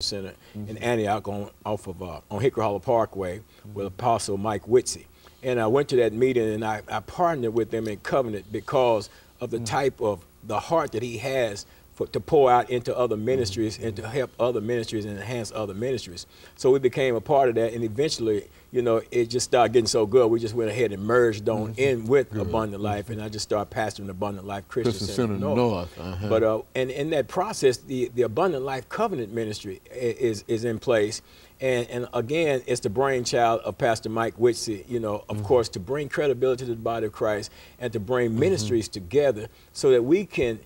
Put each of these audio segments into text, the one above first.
Center in Antioch on Hickory Hollow Parkway with Apostle Mike Whitsey. And I went to that meeting and I partnered with them in covenant because of the type of the heart that he has to pour out into other ministries and to help other ministries and enhance other ministries. So we became a part of that, and eventually, you know, it just started getting so good, we just went ahead and merged on in with Abundant Life, and I just started pastoring Abundant Life Christian Center North. But and in that process, the Abundant Life Covenant Ministry is in place. And again, it's the brainchild of Pastor Mike Whitsey, you know, of course, to bring credibility to the body of Christ and to bring ministries together so that we can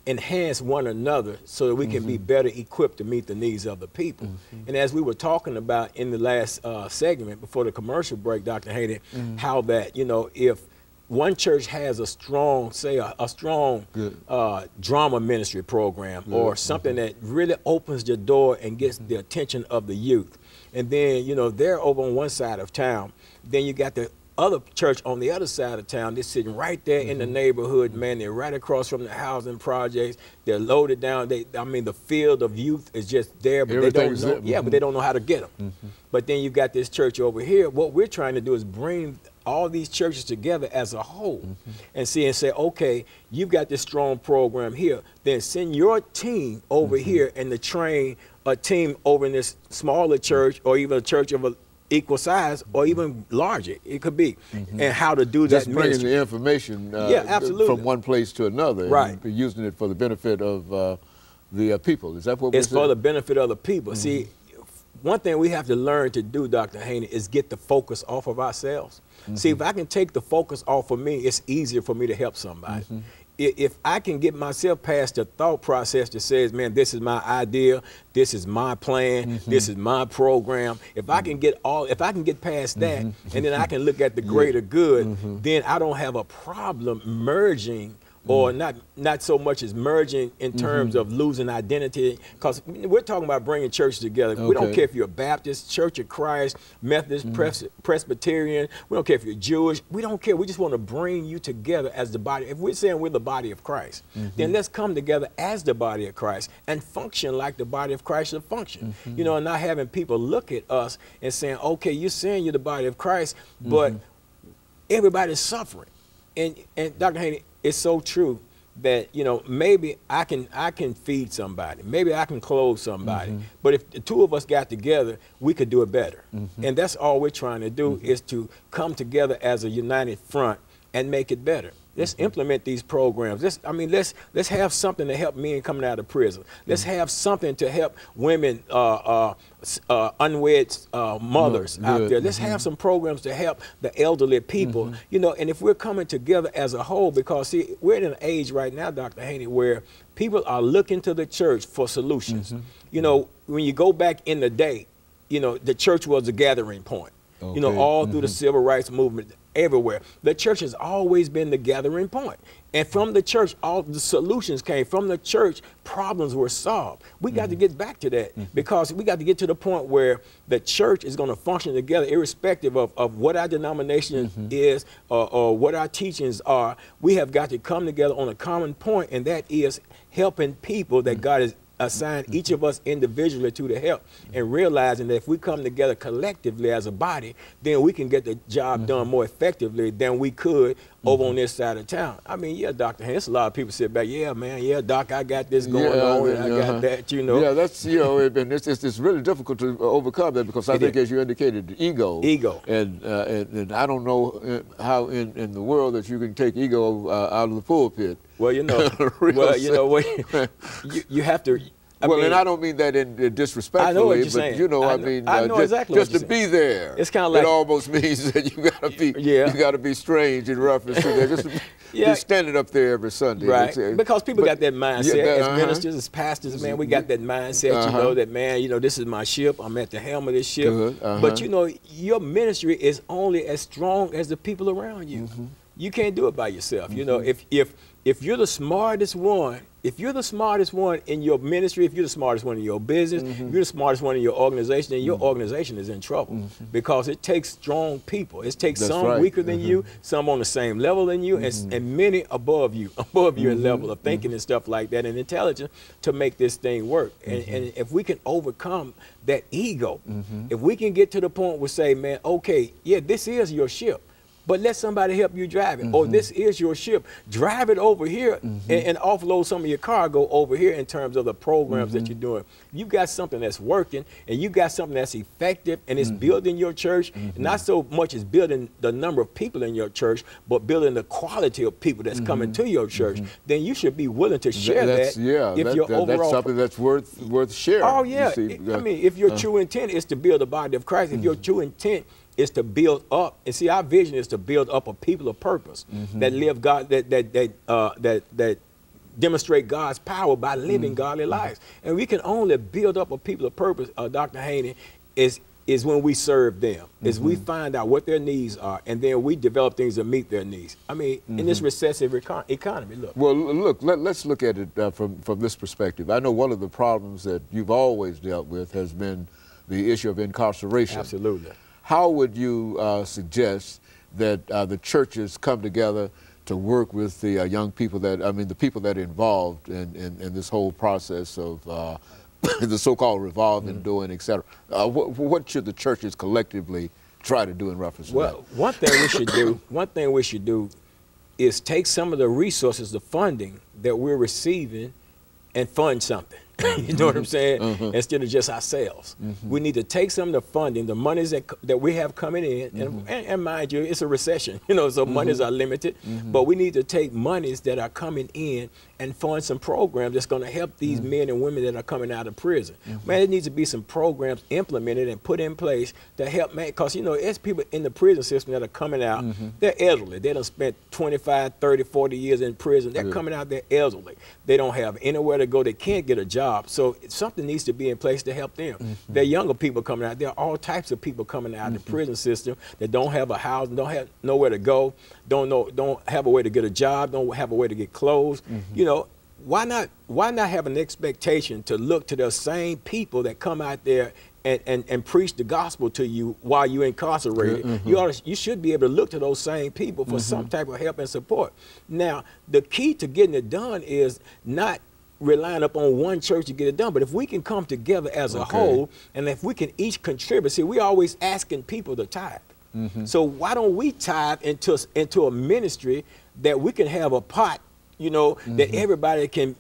enhance one another so that we can be better equipped to meet the needs of the people. And as we were talking about in the last segment before the commercial break, Dr. Haney, how that, you know, if one church has a strong, say a strong drama ministry program or something that really opens the door and gets the attention of the youth, and then, you know, they're over on one side of town, then you got the other church on the other side of town. They're sitting right there in the neighborhood, man. They're right across from the housing projects. They're loaded down. I mean, the field of youth is just there, but they don't know. Yeah, but they don't know how to get them. But then you got this church over here. What we're trying to do is bring all these churches together as a whole and say, okay, you've got this strong program here. Then send your team over here and to train a team over in this smaller church or even a church of a equal size or even larger, it could be, and how to do that. Just bringing the information from one place to another, and using it for the benefit of the people. Is that what we're saying? It's for the benefit of the people. See, one thing we have to learn to do, Dr. Haney, is get the focus off of ourselves. See, if I can take the focus off of me, it's easier for me to help somebody. If I can get myself past the thought process that says, man, this is my idea, this is my plan, this is my program. If I can get past that, and then I can look at the greater good, then I don't have a problem merging, or not so much as merging in terms of losing identity, because we're talking about bringing churches together. We don't care if you're a Baptist, Church of Christ, Methodist, Presbyterian. We don't care if you're Jewish. We don't care. We just want to bring you together as the body. If we're saying we're the body of Christ, then let's come together as the body of Christ and function like the body of Christ should function. You know, and not having people look at us and saying, okay, you're saying you're the body of Christ, but everybody's suffering. And Dr. Haney, it's so true that, you know, maybe I can feed somebody, maybe I can clothe somebody, but if the two of us got together, we could do it better. And that's all we're trying to do is to come together as a united front and make it better. Let's implement these programs. Let's have something to help men coming out of prison. Let's have something to help women, unwed mothers out there. Let's have some programs to help the elderly people. You know, and if we're coming together as a whole, because see, we're in an age right now, Dr. Haney, where people are looking to the church for solutions. You know, when you go back in the day, you know, the church was a gathering point. You know, all through the civil rights movement, everywhere. The church has always been the gathering point. And from the church, all the solutions came. From the church, problems were solved. We got to get back to that because we got to get to the point where the church is going to function together, irrespective of what our denomination is or what our teachings are. We have got to come together on a common point, and that is helping people that God has assign each of us individually to the help, and realizing that if we come together collectively as a body, then we can get the job done more effectively than we could over on this side of town. I mean, yeah, Dr. Hans, a lot of people sit back, yeah, man, yeah, Doc, I got this going on, and I got that, you know. Yeah, that's, you know, and it's really difficult to overcome that because I think, as you indicated, ego. And I don't know how in the world that you can take ego out of the pulpit. Well, you know, you have to. I mean, and I don't mean that in disrespectfully, I know what you're but saying. you know, I know exactly just what to be there. It's kind of like it almost means that you gotta be strange in reference to that. Just be standing up there every Sunday, right? Because people got that mindset as ministers, as pastors. Man, we got that mindset. You know that, man. You know, this is my ship. I'm at the helm of this ship. But you know, your ministry is only as strong as the people around you. You can't do it by yourself. You know, if you're the smartest one, if you're the smartest one in your ministry, if you're the smartest one in your business, if you're the smartest one in your organization, then your organization is in trouble because it takes strong people. It takes some weaker than you, some on the same level than you, and many above you in level of thinking and stuff like that and intelligence to make this thing work. And if we can overcome that ego, if we can get to the point where say, man, okay, yeah, this is your ship, but let somebody help you drive it. Or this is your ship. Drive it over here and offload some of your cargo over here in terms of the programs that you're doing. You got something that's working and you got something that's effective and it's building your church. Not so much as building the number of people in your church, but building the quality of people that's coming to your church. Then you should be willing to share that. Yeah, that's something that's worth sharing. Oh, yeah. I mean, if your true intent is to build the body of Christ, if your true intent is to build up, and see, our vision is to build up a people of purpose that live God, that demonstrate God's power by living godly lives. And we can only build up a people of purpose, Dr. Haney, is when we serve them, is we find out what their needs are, and then we develop things to meet their needs. I mean, in this recessive economy, look. Well, look, let's look at it from this perspective. I know one of the problems that you've always dealt with has been the issue of incarceration. Absolutely. How would you suggest that the churches come together to work with the young people the people that are involved in this whole process of the so-called revolving door, et cetera? What should the churches collectively try to do in reference to that? Well, one thing we should do is take some of the resources, the funding that we're receiving, and fund something. You know what I'm saying? Instead of just ourselves. We need to take some of the funding, the monies that we have coming in, and mind you, it's a recession, you know, so monies are limited, but we need to take monies that are coming in and fund some programs that's going to help these men and women that are coming out of prison. Man, there needs to be some programs implemented and put in place to help, man, because, you know, there's people in the prison system that are coming out, they're elderly. They done spent 25, 30, 40 years in prison. They're coming out, they're elderly. They don't have anywhere to go. They can't get a job. So something needs to be in place to help them. There are younger people coming out. There are all types of people coming out of the prison system that don't have a house, don't have nowhere to go, don't have a way to get a job, don't have a way to get clothes. You know, why not have an expectation to look to those same people that come out there and preach the gospel to you while you're incarcerated? You should be able to look to those same people for some type of help and support. Now, the key to getting it done is not relying upon one church to get it done, but if we can come together as a whole, and if we can each contribute, see, we're always asking people to tithe. So why don't we tithe into a ministry that we can have a pot, you know, that everybody can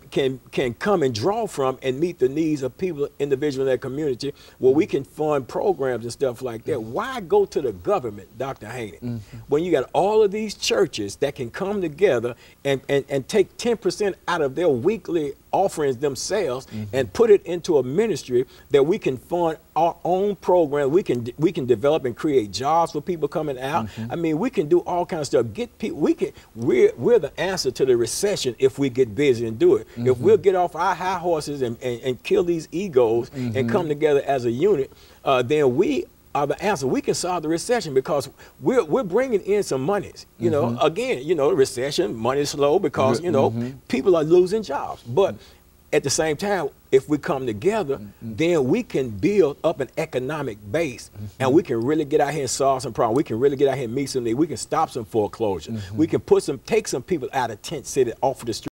come and draw from and meet the needs of people, individuals in their community, where we can fund programs and stuff like that. Why go to the government, Dr. Haney, when you got all of these churches that can come together and take 10% out of their weekly offerings themselves and put it into a ministry that we can fund our own program. We can develop and create jobs for people coming out. I mean, we can do all kinds of stuff. Get people. We're the answer to the recession if we get busy and do it. If we'll get off our high horses and kill these egos and come together as a unit, then we are the answer. We can solve the recession because we're bringing in some monies. You know, again, you know, recession, money is slow because, you know, people are losing jobs. But at the same time, if we come together, then we can build up an economic base and we can really get out here and solve some problems. We can really get out here and meet some needs. We can stop some foreclosure. We can take some people out of tent city off of the street.